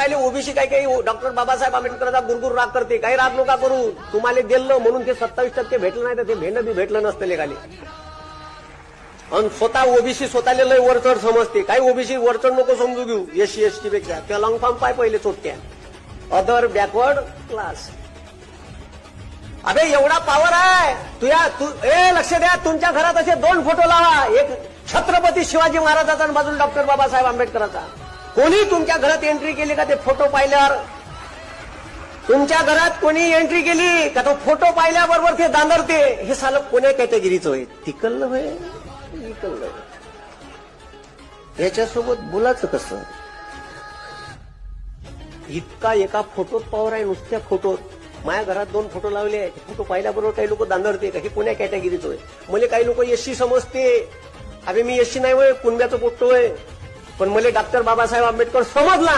काय ओबीसी काही डॉक्टर बाबासाहेब आंबेडकरांचा गुरगुर राग करते. काही राग नका करू. तुम्हाला दिलं म्हणून ते 27% भेटलं नाही तर ते भेंड बी भेटलं नसतं लेखाले. आणि स्वतः ओबीसी स्वतःला लय वरचढ समजते. काही ओबीसी वरचढ नको समजू घेऊ. एससी एसटी पेक्षा त्या लॉंग फॉर्म पाय पहिले चोटक्या. Other backward class. अबे एवढा पॉवर आहे लक्ष द्या. तुमच्या घरात असे 2 फोटो लावा. एक छत्रपती शिवाजी महाराजांचा आणि बाजूला डॉक्टर बाबासाहेब आंबेडकरांचा. कोणी तुमच्या घरात एंट्री केली का ते फोटो पाहिल्यावर? तुमच्या घरात कोणी एंट्री केली का तो फोटो पाहिल्याबरोबर ते दांदरते. हे सालं कोण्या कॅटेगरीचं होय? तिकललं होय, इकललं. याच्यासोबत बोलायचं कसं? इतका एका फोटोत पॉवर आहे. नुसत्या फोटोत. माझ्या घरात 2 फोटो लावले आहेत. फोटो पाहिल्याबरोबर काही लोक दांदरते का हे कोण्या कॅटेगरीचं होय? मला काही लोक एससी समजते. अरे मी एससी नाही होय, कुणब्याचं पोट्टो आहे. पण मला डॉक्टर बाबासाहेब आंबेडकर समजला.